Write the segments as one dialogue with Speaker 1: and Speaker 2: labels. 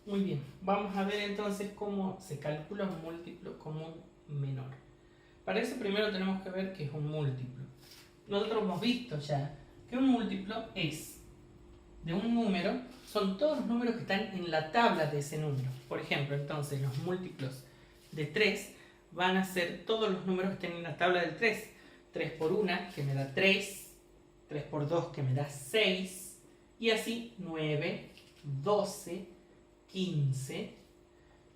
Speaker 1: Muy bien, vamos a ver entonces cómo se calcula un múltiplo común menor. Para eso primero tenemos que ver qué es un múltiplo. Nosotros hemos visto ya que un múltiplo es de un número, son todos los números que están en la tabla de ese número. Por ejemplo, entonces los múltiplos de 3 van a ser todos los números que estén en la tabla del 3. 3 por 1, que me da 3, 3 por 2, que me da 6, y así 9, 12, 15,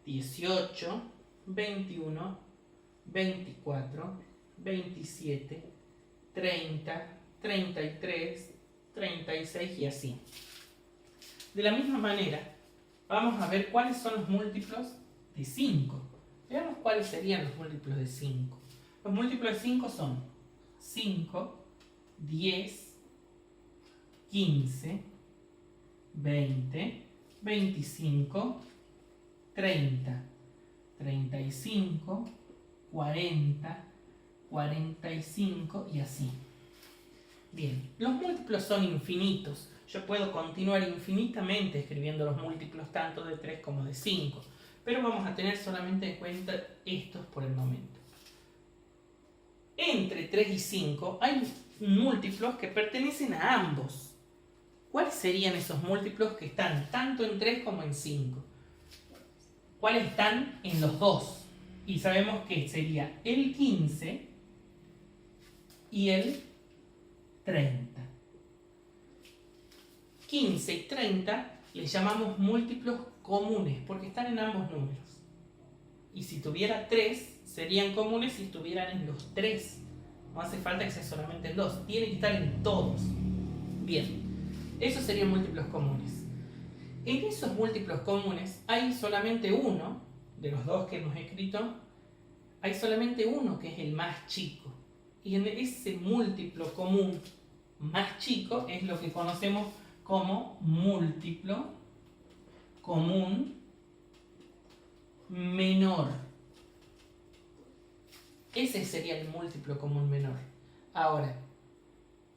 Speaker 1: 18, 21, 24, 27, 30, 33, 36 y así. De la misma manera, vamos a ver cuáles son los múltiplos de 5. Veamos cuáles serían los múltiplos de 5. Los múltiplos de 5 son 5, 10, 15, 20, 25, 30, 35, 40, 45 y así. Bien, los múltiplos son infinitos. Yo puedo continuar infinitamente escribiendo los múltiplos tanto de 3 como de 5, pero vamos a tener solamente en cuenta estos por el momento. Entre 3 y 5 hay múltiplos que pertenecen a ambos. ¿Cuáles serían esos múltiplos que están tanto en 3 como en 5? ¿Cuáles están en los dos? Y sabemos que sería el 15 y el 30. 15 y 30 les llamamos múltiplos comunes porque están en ambos números. Y si tuviera 3, serían comunes si estuvieran en los 3. No hace falta que sea solamente en 2, tiene que estar en todos. Bien, esos serían múltiplos comunes. En esos múltiplos comunes hay solamente uno, de los dos que hemos escrito, hay solamente uno que es el más chico. Y en ese múltiplo común más chico es lo que conocemos como múltiplo común menor. Ese sería el múltiplo común menor. Ahora,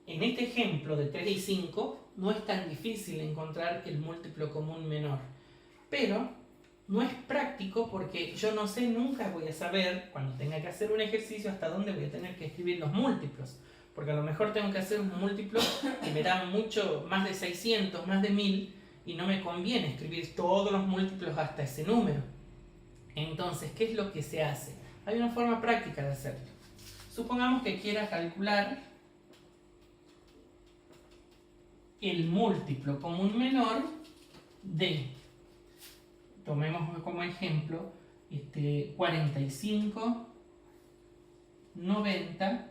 Speaker 1: en este ejemplo de 3 y 5 no es tan difícil encontrar el múltiplo común menor, pero no es práctico porque yo no sé, nunca voy a saber cuando tenga que hacer un ejercicio hasta dónde voy a tener que escribir los múltiplos, porque a lo mejor tengo que hacer un múltiplo que me da mucho, más de 600, más de 1000, y no me conviene escribir todos los múltiplos hasta ese número. Entonces, ¿qué es lo que se hace? Hay una forma práctica de hacerlo. Supongamos que quiera calcular el múltiplo común menor de, tomemos como ejemplo, 45, 90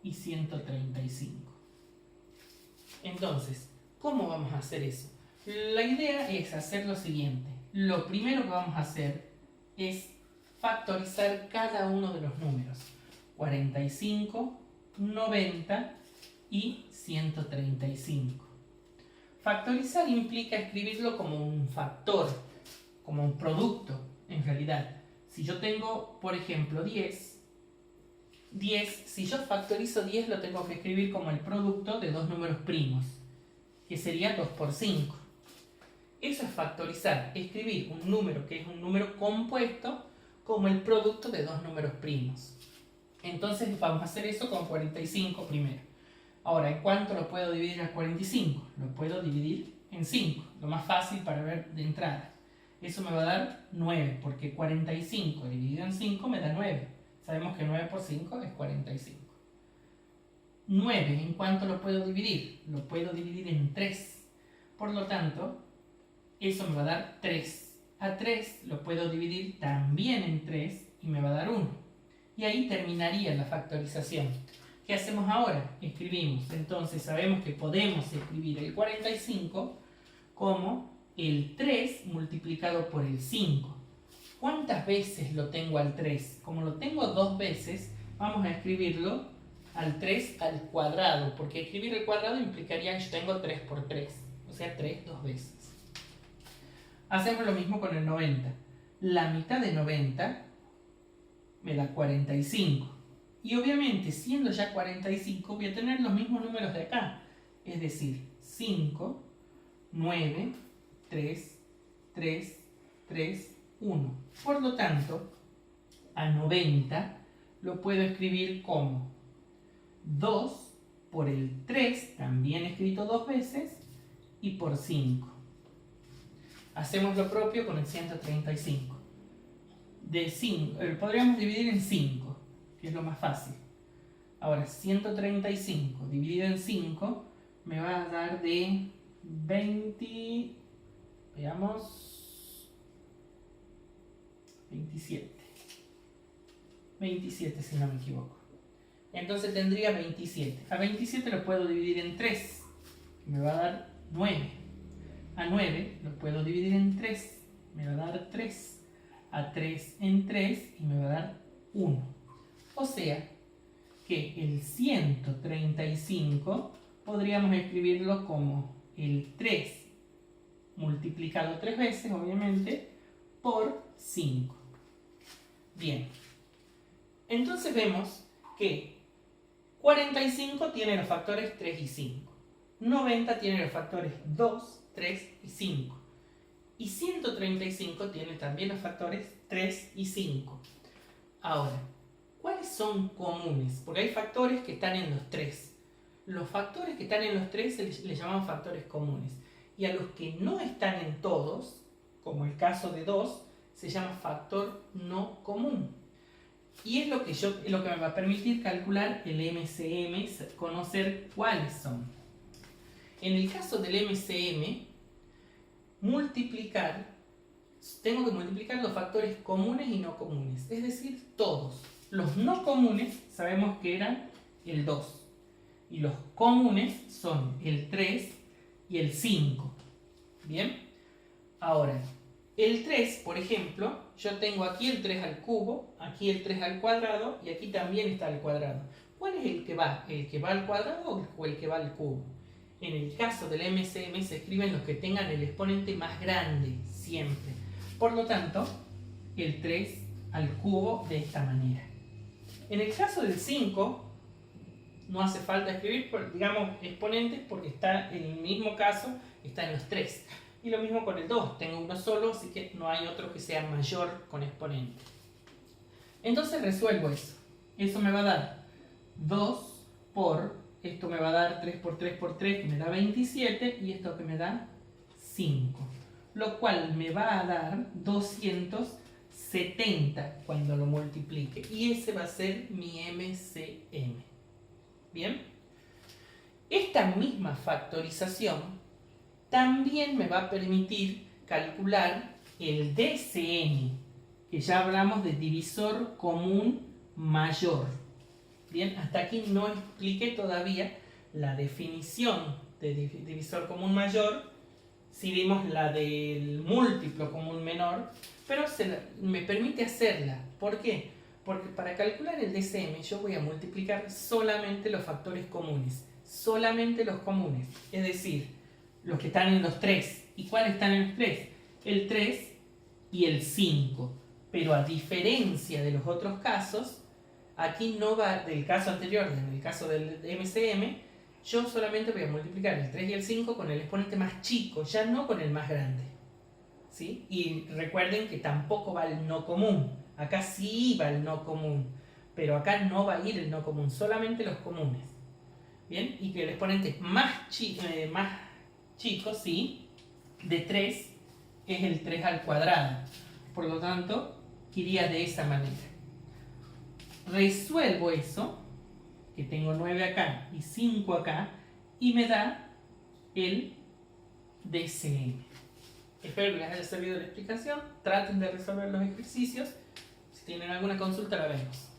Speaker 1: y 135. Entonces, ¿cómo vamos a hacer eso? La idea es hacer lo siguiente. Lo primero que vamos a hacer es factorizar cada uno de los números. 45, 90 y 135. Factorizar implica escribirlo como un factor, como un producto, en realidad. Si yo tengo, por ejemplo, 10, si yo factorizo 10 lo tengo que escribir como el producto de dos números primos, que sería 2 por 5. Eso es factorizar, escribir un número que es un número compuesto como el producto de dos números primos. Entonces vamos a hacer eso con 45 primero. Ahora, ¿en cuánto lo puedo dividir a 45? Lo puedo dividir en 5, lo más fácil para ver de entrada. Eso me va a dar 9, porque 45 dividido en 5 me da 9. Sabemos que 9 por 5 es 45. 9, ¿en cuánto lo puedo dividir? Lo puedo dividir en 3. Por lo tanto, eso me va a dar 3. A 3 lo puedo dividir también en 3 y me va a dar 1. Y ahí terminaría la factorización. ¿Qué hacemos ahora? Escribimos. Entonces sabemos que podemos escribir el 45 como el 3 multiplicado por el 5. ¿Cuántas veces lo tengo al 3? Como lo tengo dos veces, vamos a escribirlo al 3 al cuadrado, porque escribir el cuadrado implicaría que yo tengo 3 por 3, o sea 3 dos veces. Hacemos lo mismo con el 90. La mitad de 90 me da 45. Y obviamente, siendo ya 45, voy a tener los mismos números de acá. Es decir, 5, 9, 3, 3 3, 1. Por lo tanto, a 90 lo puedo escribir como 2 por el 3, también escrito dos veces, y por 5. Hacemos lo propio con el 135. De 5, podríamos dividir en 5, que es lo más fácil. Ahora, 135 dividido en 5 me va a dar de 20, veamos, 27. 27 si no me equivoco. Entonces tendría 27. A 27 lo puedo dividir en 3, me va a dar 9. A 9 lo puedo dividir en 3, me va a dar 3. A 3 en 3 y me va a dar 1. O sea que el 135 podríamos escribirlo como el 3 multiplicado 3 veces, obviamente, por 5. Bien. Entonces vemos que 45 tiene los factores 3 y 5. 90 tiene los factores 2, 3 y 5. Y 135 tiene también los factores 3 y 5. Ahora, ¿cuáles son comunes? Porque hay factores que están en los 3. Los factores que están en los 3 se les llaman factores comunes. Y a los que no están en todos, como el caso de 2, se llama factor no común. Y es lo que me va a permitir calcular el MCM, conocer cuáles son. En el caso del MCM, tengo que multiplicar los factores comunes y no comunes, es decir, todos. Los no comunes sabemos que eran el 2 y los comunes son el 3 y el 5. ¿Bien? Ahora, el 3, por ejemplo, yo tengo aquí el 3 al cubo, aquí el 3 al cuadrado y aquí también está el cuadrado. ¿Cuál es el que va? ¿El que va al cuadrado o el que va al cubo? En el caso del MCM se escriben los que tengan el exponente más grande, siempre. Por lo tanto, el 3 al cubo de esta manera. En el caso del 5, no hace falta escribir, digamos, exponentes porque está en el mismo caso, está en los 3. Y lo mismo con el 2, tengo uno solo, así que no hay otro que sea mayor con exponente. Entonces resuelvo eso. Eso me va a dar 2 por, esto me va a dar 3 por 3 por 3, que me da 27, y esto que me da 5. Lo cual me va a dar 270 cuando lo multiplique. Y ese va a ser mi MCM. ¿Bien? Esta misma factorización también me va a permitir calcular el DCM, que ya hablamos de divisor común mayor. Bien, hasta aquí no expliqué todavía la definición de divisor común mayor. Si vimos la del múltiplo común menor, pero me permite hacerla. ¿Por qué? Porque para calcular el DCM yo voy a multiplicar solamente los factores comunes, solamente los comunes, es decir, los que están en los 3. ¿Y cuáles están en los 3? El 3 y el 5. Pero a diferencia de los otros casos, aquí no va, del caso anterior, en el caso del MCM, yo solamente voy a multiplicar el 3 y el 5 con el exponente más chico, ya no con el más grande. ¿Sí? Y recuerden que tampoco va el no común. Acá sí va el no común, pero acá no va a ir el no común, solamente los comunes. ¿Bien? Y que el exponente más chico, sí, de 3 es el 3 al cuadrado. Por lo tanto, iría de esa manera. Resuelvo eso, que tengo 9 acá y 5 acá, y me da el DCM. Espero que les haya servido la explicación. Traten de resolver los ejercicios. Si tienen alguna consulta, la vemos.